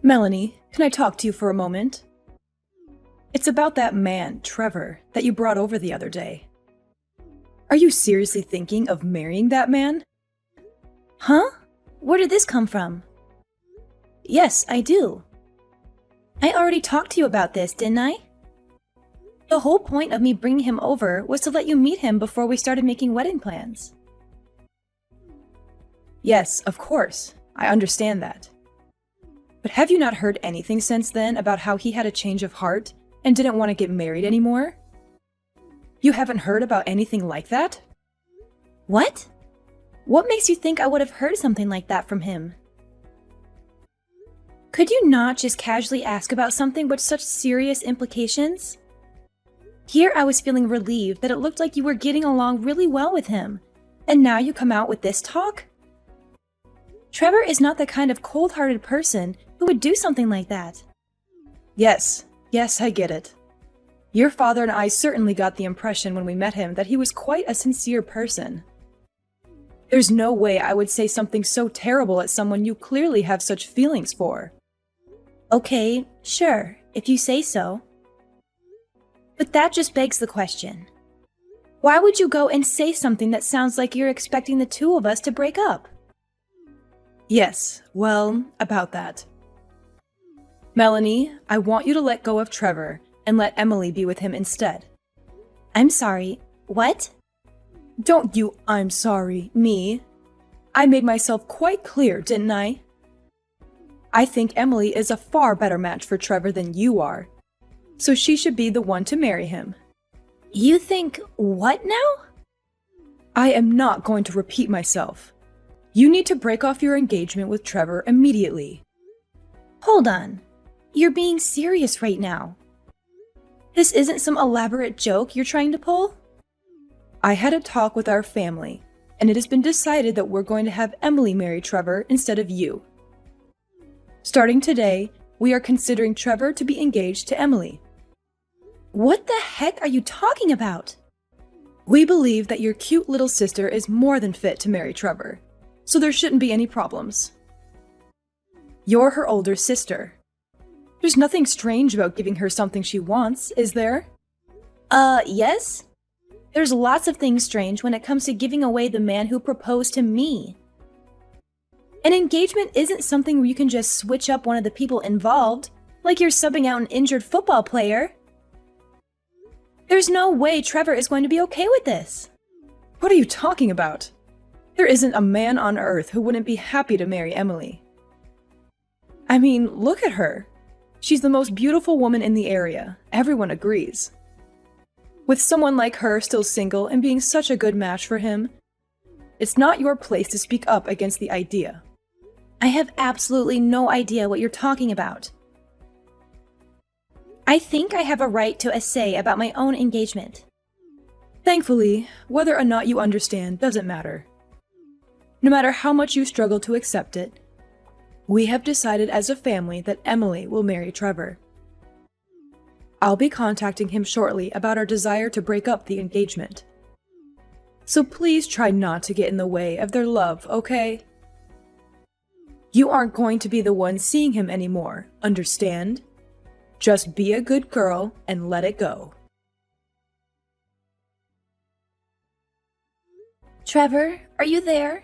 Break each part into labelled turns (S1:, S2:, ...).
S1: Melanie, can I talk to you for a moment? It's about that man, Trevor, that you brought over the other day. Are you seriously thinking of marrying that man?
S2: Huh? Where did this come from? Yes, I do. I already talked to you about this, didn't I? The whole point of me bringing him over was to let you meet him before we started making wedding plans.
S1: Yes, of course. I understand that. But have you not heard anything since then about how he had a change of heart and didn't want to get married anymore? You haven't heard about anything like that?
S2: What? What makes you think I would have heard something like that from him? Could you not just casually ask about something with such serious implications? Here I was feeling relieved that it looked like you were getting along really well with him, and now you come out with this talk? Trevor is not the kind of cold-hearted person who would do something like that.
S1: Yes, I get it. Your father and I certainly got the impression when we met him that he was quite a sincere person. There's no way I would say something so terrible at someone you clearly have such feelings for.
S2: Okay, sure, if you say so. But that just begs the question. Why would you go and say something that sounds like you're expecting the two of us to break up?
S1: Yes, well, about that. Melanie, I want you to let go of Trevor and let Emily be with him instead.
S2: I'm sorry, what?
S1: Don't you I'm sorry, me. I made myself quite clear, didn't I? I think Emily is a far better match for Trevor than you are, so she should be the one to marry him.
S2: You think what now?
S1: I am not going to repeat myself. You need to break off your engagement with Trevor immediately.
S2: Hold on. You're being serious right now. This isn't some elaborate joke you're trying to pull?
S1: I had a talk with our family, and it has been decided that we're going to have Emily marry Trevor instead of you. Starting today, we are considering Trevor to be engaged to Emily.
S2: What the heck are you talking about?
S1: We believe that your cute little sister is more than fit to marry Trevor, so there shouldn't be any problems. You're her older sister. There's nothing strange about giving her something she wants, is there?
S2: Yes? There's lots of things strange when it comes to giving away the man who proposed to me. An engagement isn't something where you can just switch up one of the people involved, like you're subbing out an injured football player. There's no way Trevor is going to be okay with this.
S1: What are you talking about? There isn't a man on earth who wouldn't be happy to marry Emily. I mean, look at her. She's the most beautiful woman in the area. Everyone agrees. With someone like her still single and being such a good match for him, it's not your place to speak up against the idea.
S2: I have absolutely no idea what you're talking about. I think I have a right to a say about my own engagement.
S1: Thankfully, whether or not you understand doesn't matter. No matter how much you struggle to accept it, we have decided as a family that Emily will marry Trevor. I'll be contacting him shortly about our desire to break up the engagement. So please try not to get in the way of their love, okay? You aren't going to be the one seeing him anymore, understand? Just be a good girl and let it go.
S2: Trevor, are you there?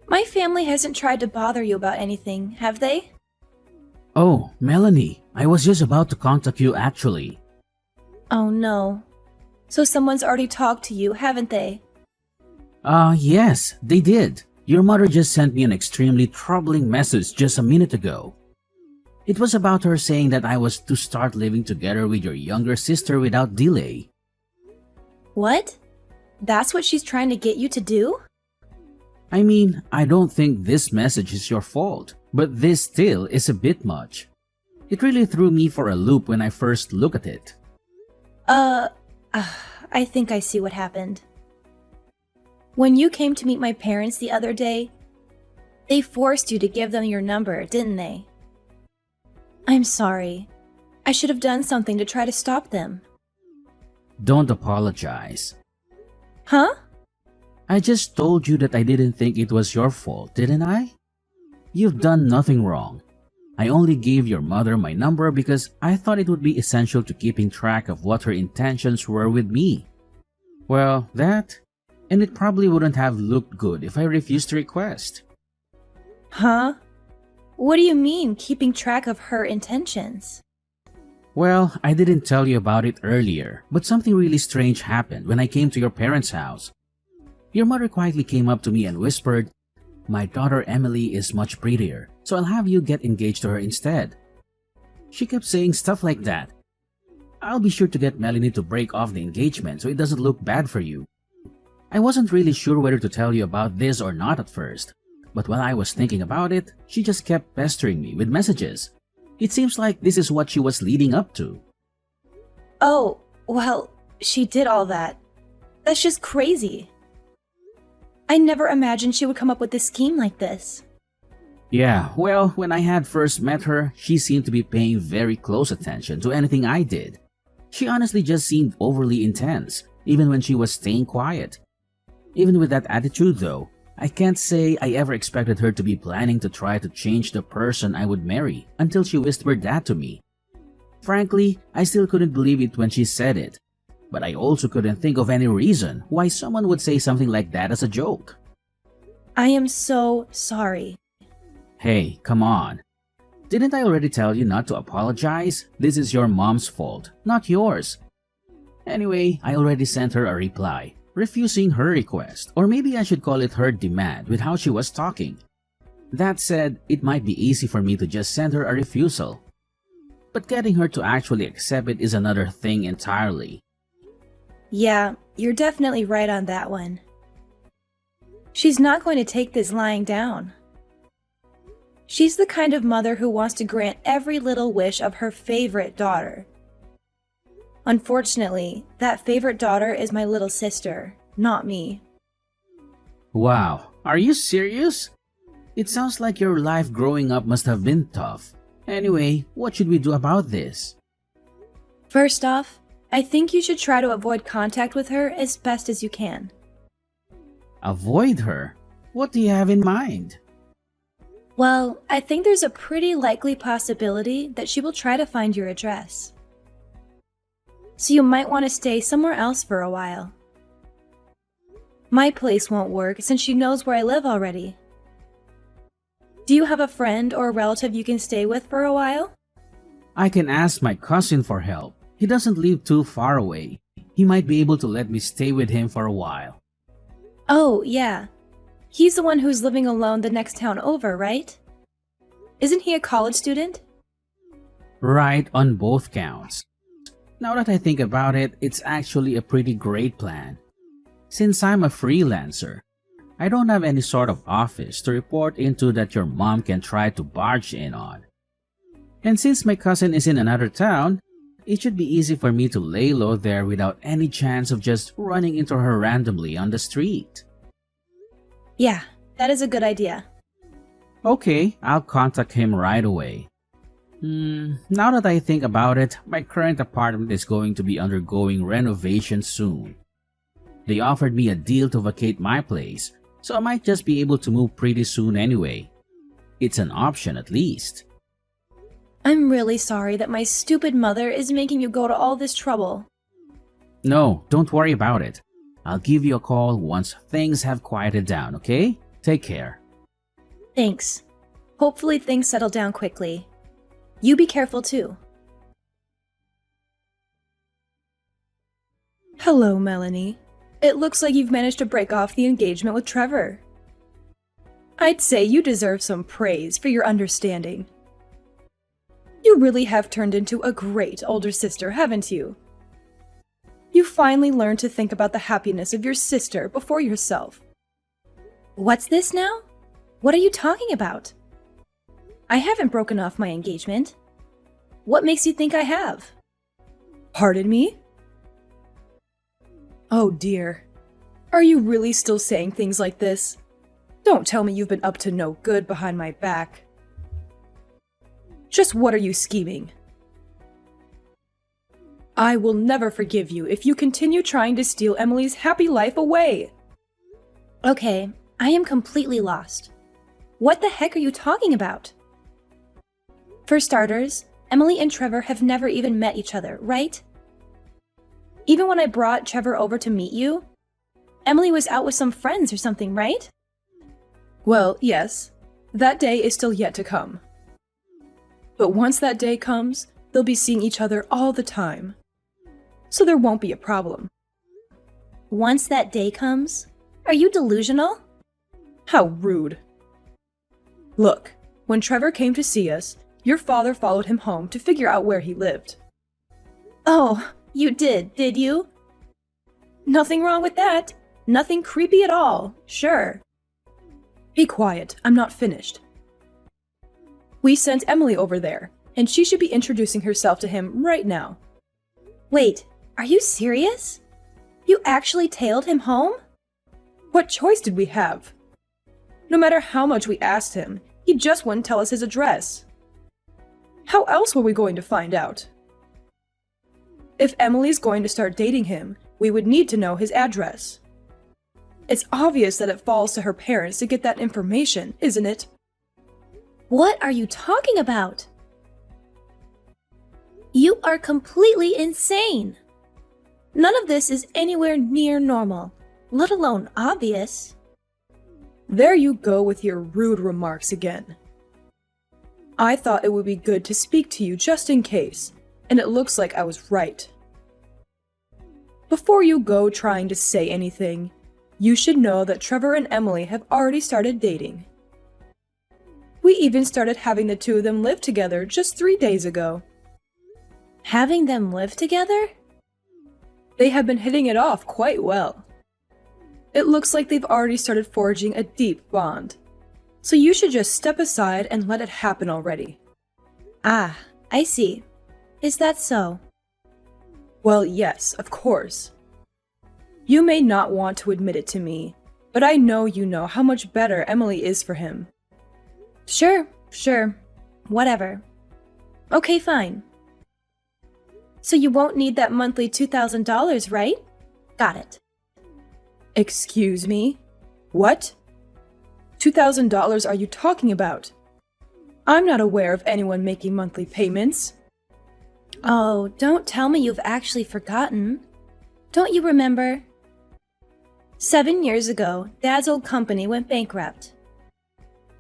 S2: My family hasn't tried to bother you about anything, have they?
S3: Oh, Melanie, I was just about to contact you actually.
S2: Oh no. So someone's already talked to you, haven't they?
S3: Yes, they did. Your mother just sent me an extremely troubling message just a minute ago. It was about her saying that I was to start living together with your younger sister without delay.
S2: What? That's what she's trying to get you to do?
S3: I mean, I don't think this message is your fault, but this still is a bit much. It really threw me for a loop when I first looked at it.
S2: I think I see what happened. When you came to meet my parents the other day, they forced you to give them your number, didn't they? I'm sorry. I should have done something to try to stop them.
S3: Don't apologize.
S2: Huh?
S3: I just told you that I didn't think it was your fault, didn't I? You've done nothing wrong. I only gave your mother my number because I thought it would be essential to keeping track of what her intentions were with me. Well, that, and it probably wouldn't have looked good if I refused the request.
S2: Huh? What do you mean, keeping track of her intentions?
S3: Well, I didn't tell you about it earlier, but something really strange happened when I came to your parents' house. Your mother quietly came up to me and whispered, "My daughter Emily is much prettier, so I'll have you get engaged to her instead." She kept saying stuff like that. "I'll be sure to get Melanie to break off the engagement so it doesn't look bad for you." I wasn't really sure whether to tell you about this or not at first, but while I was thinking about it, she just kept pestering me with messages. It seems like this is what she was leading up to.
S2: Oh, well, she did all that. That's just crazy. I never imagined she would come up with a scheme like this.
S3: Yeah, well, when I had first met her, she seemed to be paying very close attention to anything I did. She honestly just seemed overly intense, even when she was staying quiet. Even with that attitude though, I can't say I ever expected her to be planning to try to change the person I would marry until she whispered that to me. Frankly, I still couldn't believe it when she said it, but I also couldn't think of any reason why someone would say something like that as a joke.
S2: I am so sorry.
S3: Hey, come on. Didn't I already tell you not to apologize? This is your mom's fault, not yours. Anyway, I already sent her a reply, refusing her request, or maybe I should call it her demand with how she was talking. That said, it might be easy for me to just send her a refusal. But getting her to actually accept it is another thing entirely.
S2: Yeah, you're definitely right on that one. She's not going to take this lying down. She's the kind of mother who wants to grant every little wish of her favorite daughter. Unfortunately, that favorite daughter is my little sister, not me.
S3: Wow, are you serious? It sounds like your life growing up must have been tough. Anyway, what should we do about this?
S2: First off, I think you should try to avoid contact with her as best as you can.
S3: Avoid her? What do you have in mind?
S2: Well, I think there's a pretty likely possibility that she will try to find your address. So you might want to stay somewhere else for a while. My place won't work since she knows where I live already. Do you have a friend or a relative you can stay with for a while?
S3: I can ask my cousin for help. He doesn't live too far away. He might be able to let me stay with him for a while.
S2: Oh, yeah. He's the one who's living alone the next town over, right? Isn't he a college student?
S3: Right on both counts. Now that I think about it, it's actually a pretty great plan. Since I'm a freelancer, I don't have any sort of office to report into that your mom can try to barge in on. And since my cousin is in another town, it should be easy for me to lay low there without any chance of just running into her randomly on the street.
S2: Yeah, that is a good idea.
S3: Okay, I'll contact him right away. Now that I think about it, my current apartment is going to be undergoing renovation soon. They offered me a deal to vacate my place, so I might just be able to move pretty soon anyway. It's an option at least.
S2: I'm really sorry that my stupid mother is making you go to all this trouble.
S3: No, don't worry about it. I'll give you a call once things have quieted down, okay? Take care.
S2: Thanks. Hopefully things settle down quickly. You be careful too.
S1: Hello, Melanie. It looks like you've managed to break off the engagement with Trevor. I'd say you deserve some praise for your understanding. You really have turned into a great older sister, haven't you? You finally learned to think about the happiness of your sister before yourself.
S2: What's this now? What are you talking about? I haven't broken off my engagement. What makes you think I have?
S1: Pardon me? Oh dear. Are you really still saying things like this? Don't tell me you've been up to no good behind my back. Just what are you scheming? I will never forgive you if you continue trying to steal Emily's happy life away.
S2: Okay, I am completely lost. What the heck are you talking about? For starters, Emily and Trevor have never even met each other, right? Even when I brought Trevor over to meet you, Emily was out with some friends or something, right?
S1: Well, yes. That day is still yet to come. But once that day comes, they'll be seeing each other all the time. So there won't be a problem.
S2: Once that day comes? Are you delusional?
S1: How rude. Look, when Trevor came to see us, your father followed him home to figure out where he lived.
S2: Oh, you did you?
S1: Nothing wrong with that. Nothing creepy at all, sure. Be quiet, I'm not finished. We sent Emily over there, and she should be introducing herself to him right now.
S2: Wait, are you serious? You actually tailed him home?
S1: What choice did we have? No matter how much we asked him, he just wouldn't tell us his address. How else were we going to find out? If Emily's going to start dating him, we would need to know his address. It's obvious that it falls to her parents to get that information, isn't it?
S2: What are you talking about? You are completely insane. None of this is anywhere near normal, let alone obvious.
S1: There you go with your rude remarks again. I thought it would be good to speak to you just in case, and it looks like I was right. Before you go trying to say anything, you should know that Trevor and Emily have already started dating. We even started having the two of them live together just 3 days ago.
S2: Having them live together?
S1: They have been hitting it off quite well. It looks like they've already started forging a deep bond. So you should just step aside and let it happen already.
S2: Ah, I see. Is that so?
S1: Well, yes, of course. You may not want to admit it to me, but I know you know how much better Emily is for him.
S2: Sure. Whatever. Okay, fine. So you won't need that monthly $2,000, right? Got it.
S1: Excuse me? What? $2,000 are you talking about? I'm not aware of anyone making monthly payments.
S2: Oh, don't tell me you've actually forgotten. Don't you remember? 7 years ago, Dad's old company went bankrupt.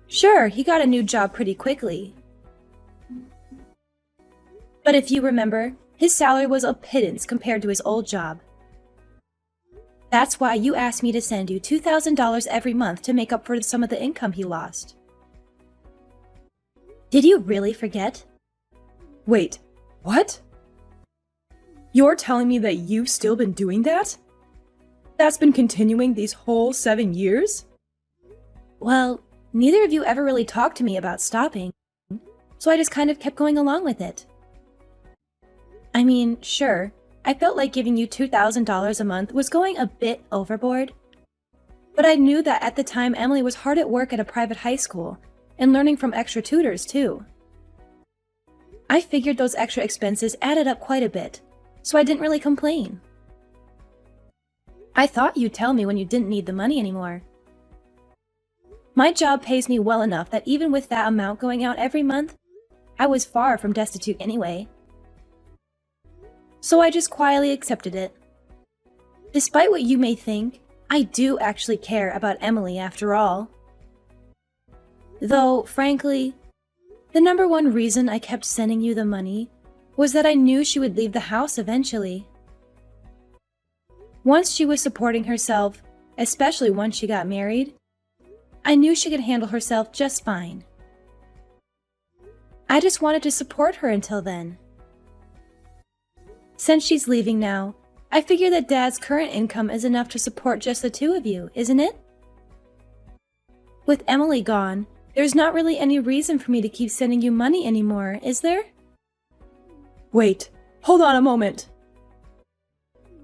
S2: Sure, he got a new job pretty quickly. But if you remember, his salary was a pittance compared to his old job. That's why you asked me to send you $2,000 every month to make up for some of the income he lost. Did you really forget?
S1: Wait, what? You're telling me that you've still been doing that? That's been continuing these whole 7 years?
S2: Well, neither of you ever really talked to me about stopping, so I just kind of kept going along with it. I mean, sure, I felt like giving you $2,000 a month was going a bit overboard. But I knew that at the time Emily was hard at work at a private high school and learning from extra tutors too. I figured those extra expenses added up quite a bit, so I didn't really complain. I thought you'd tell me when you didn't need the money anymore. My job pays me well enough that even with that amount going out every month, I was far from destitute anyway. So I just quietly accepted it. Despite what you may think, I do actually care about Emily after all. Though, frankly, the number one reason I kept sending you the money was that I knew she would leave the house eventually. Once she was supporting herself, especially once she got married, I knew she could handle herself just fine. I just wanted to support her until then. Since she's leaving now, I figure that Dad's current income is enough to support just the two of you, isn't it? With Emily gone, there's not really any reason for me to keep sending you money anymore, is there?
S1: Wait, hold on a moment.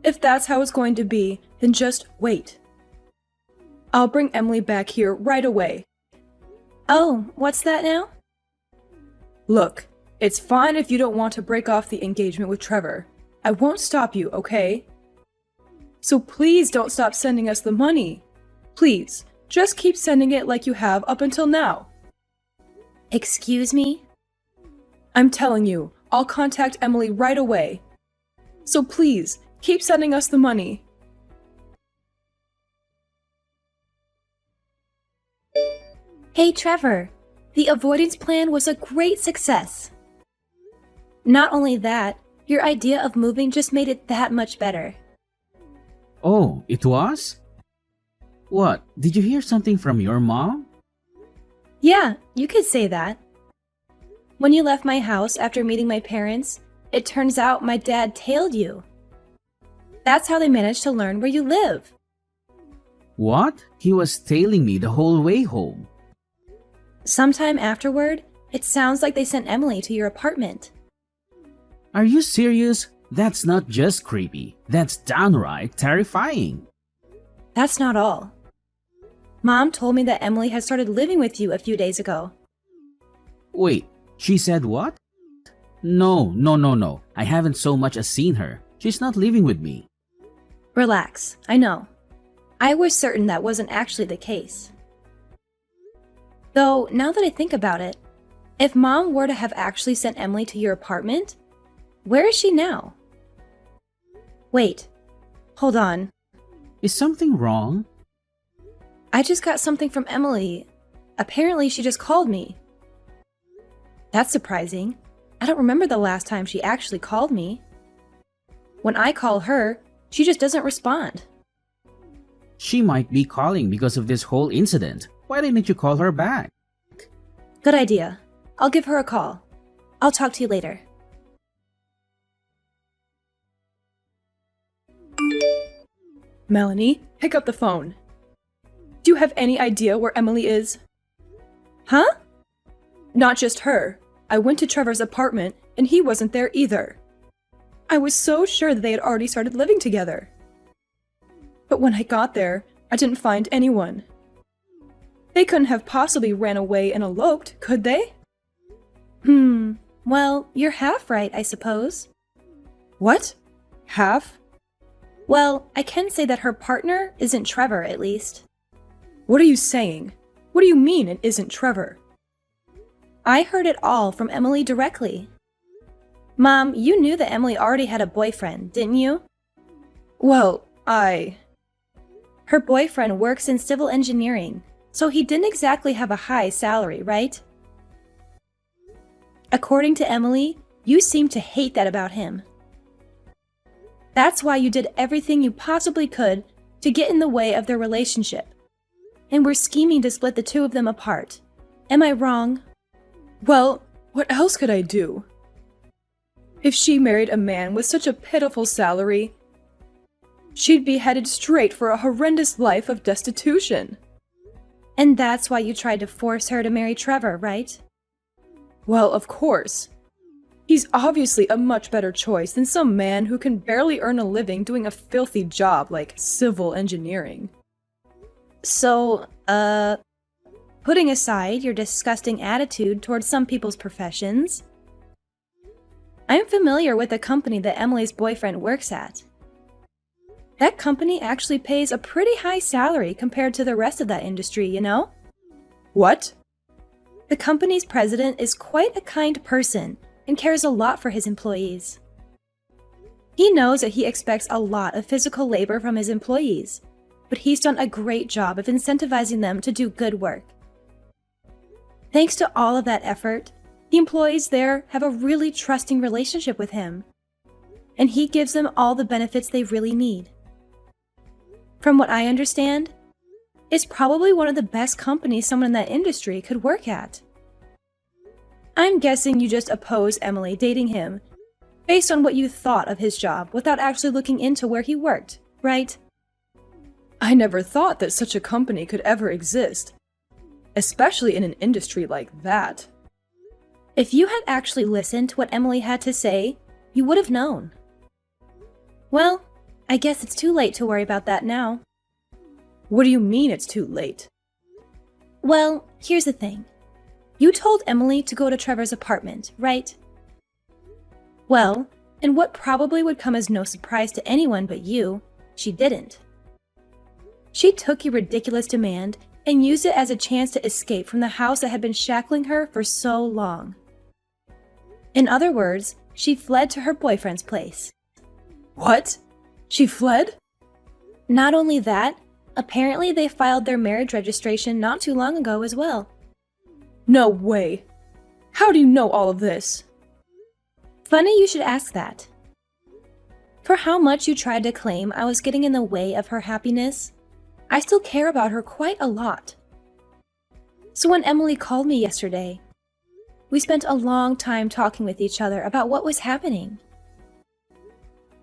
S1: If that's how it's going to be, then just wait. I'll bring Emily back here right away.
S2: Oh, what's that now?
S1: Look, it's fine if you don't want to break off the engagement with Trevor. I won't stop you, okay? So please don't stop sending us the money. Please, just keep sending it like you have up until now.
S2: Excuse me?
S1: I'm telling you, I'll contact Emily right away. So please, keep sending us the money.
S2: Hey Trevor, the avoidance plan was a great success. Not only that, your idea of moving just made it that much better.
S3: Oh, it was? What, did you hear something from your mom?
S2: Yeah, you could say that. When you left my house after meeting my parents, it turns out my dad tailed you. That's how they managed to learn where you live.
S3: What? He was tailing me the whole way home.
S2: Sometime afterward, it sounds like they sent Emily to your apartment.
S3: Are you serious? That's not just creepy. That's downright terrifying.
S2: That's not all. Mom told me that Emily had started living with you a few days ago.
S3: Wait, she said what? No. I haven't so much as seen her. She's not living with me.
S2: Relax, I know. I was certain that wasn't actually the case. Though, now that I think about it, if Mom were to have actually sent Emily to your apartment, where is she now? Wait, hold on.
S3: Is something wrong?
S2: I just got something from Emily. Apparently, she just called me. That's surprising. I don't remember the last time she actually called me. When I call her, she just doesn't respond.
S3: She might be calling because of this whole incident. Why didn't you call her back?
S2: Good idea. I'll give her a call. I'll talk to you later.
S1: Melanie, pick up the phone. Do you have any idea where Emily is?
S2: Huh?
S1: Not just her. I went to Trevor's apartment and he wasn't there either. I was so sure that they had already started living together. But when I got there, I didn't find anyone. They couldn't have possibly ran away and eloped, could they?
S2: Well, you're half right, I suppose.
S1: What? Half?
S2: Well, I can say that her partner isn't Trevor, at least.
S1: What are you saying? What do you mean it isn't Trevor?
S2: I heard it all from Emily directly. Mom, you knew that Emily already had a boyfriend, didn't you?
S1: Well,
S2: Her boyfriend works in civil engineering, so he didn't exactly have a high salary, right? According to Emily, you seem to hate that about him. That's why you did everything you possibly could to get in the way of their relationship. And were scheming to split the two of them apart. Am I wrong?
S1: Well, what else could I do? If she married a man with such a pitiful salary, she'd be headed straight for a horrendous life of destitution.
S2: And that's why you tried to force her to marry Trevor, right?
S1: Well, of course. He's obviously a much better choice than some man who can barely earn a living doing a filthy job like civil engineering.
S2: So, putting aside your disgusting attitude towards some people's professions, I'm familiar with the company that Emily's boyfriend works at. That company actually pays a pretty high salary compared to the rest of that industry, you know?
S1: What?
S2: The company's president is quite a kind person and cares a lot for his employees. He knows that he expects a lot of physical labor from his employees, but he's done a great job of incentivizing them to do good work. Thanks to all of that effort, the employees there have a really trusting relationship with him, and he gives them all the benefits they really need. From what I understand, it's probably one of the best companies someone in that industry could work at. I'm guessing you just oppose Emily dating him based on what you thought of his job without actually looking into where he worked, right?
S1: I never thought that such a company could ever exist, especially in an industry like that.
S2: If you had actually listened to what Emily had to say, you would have known. Well, I guess it's too late to worry about that now.
S1: What do you mean it's too late?
S2: Well, here's the thing. You told Emily to go to Trevor's apartment, right? Well, and what probably would come as no surprise to anyone but you, she didn't. She took your ridiculous demand and used it as a chance to escape from the house that had been shackling her for so long. In other words, she fled to her boyfriend's place.
S1: What? She fled?
S2: Not only that, apparently they filed their marriage registration not too long ago as well.
S1: No way. How do you know all of this?
S2: Funny you should ask that. For how much you tried to claim I was getting in the way of her happiness, I still care about her quite a lot. So when Emily called me yesterday, we spent a long time talking with each other about what was happening.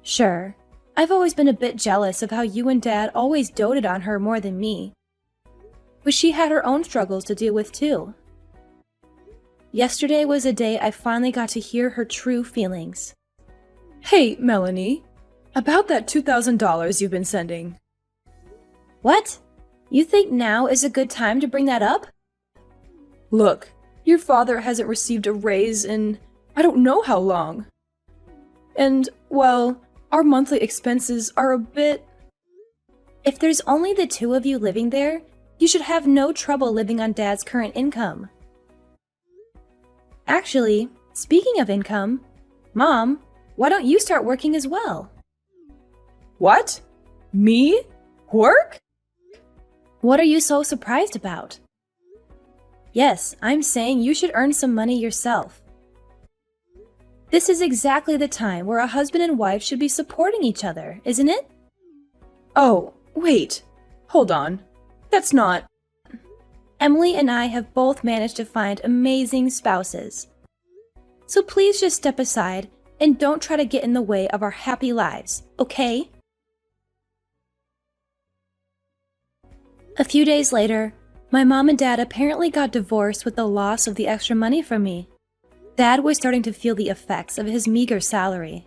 S2: Sure, I've always been a bit jealous of how you and Dad always doted on her more than me, but she had her own struggles to deal with too. Yesterday was a day I finally got to hear her true feelings.
S1: Hey, Melanie. About that $2,000 you've been sending.
S2: What? You think now is a good time to bring that up?
S1: Look, your father hasn't received a raise in I don't know how long. And, well, our monthly expenses are a bit...
S2: If there's only the two of you living there, you should have no trouble living on Dad's current income. Actually, speaking of income, Mom, why don't you start working as well?
S1: What? Me? Work?
S2: What are you so surprised about? Yes, I'm saying you should earn some money yourself. This is exactly the time where a husband and wife should be supporting each other, isn't it?
S1: Oh, wait. Hold on. That's not...
S2: Emily and I have both managed to find amazing spouses. So please just step aside and don't try to get in the way of our happy lives, okay? A few days later, my mom and dad apparently got divorced with the loss of the extra money from me. Dad was starting to feel the effects of his meager salary.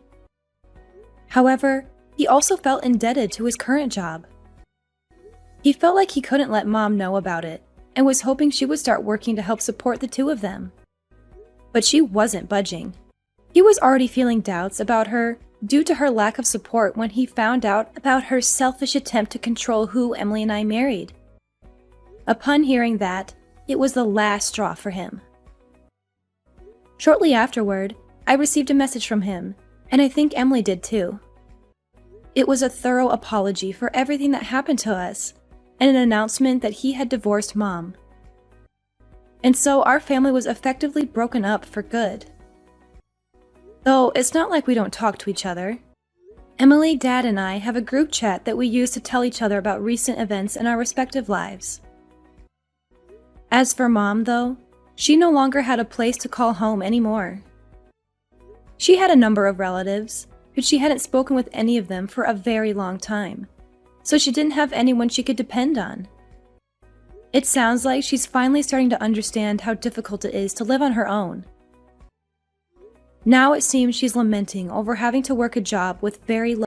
S2: However, he also felt indebted to his current job. He felt like he couldn't let Mom know about it and was hoping she would start working to help support the two of them. But she wasn't budging. He was already feeling doubts about her due to her lack of support when he found out about her selfish attempt to control who Emily and I married. Upon hearing that, it was the last straw for him. Shortly afterward, I received a message from him, and I think Emily did too. It was a thorough apology for everything that happened to us, and an announcement that he had divorced Mom. And so our family was effectively broken up for good. Though it's not like we don't talk to each other. Emily, Dad, and I have a group chat that we use to tell each other about recent events in our respective lives. As for Mom, though, she no longer had a place to call home anymore. She had a number of relatives, but she hadn't spoken with any of them for a very long time, so she didn't have anyone she could depend on. It sounds like she's finally starting to understand how difficult it is to live on her own. Now it seems she's lamenting over having to work a job with very low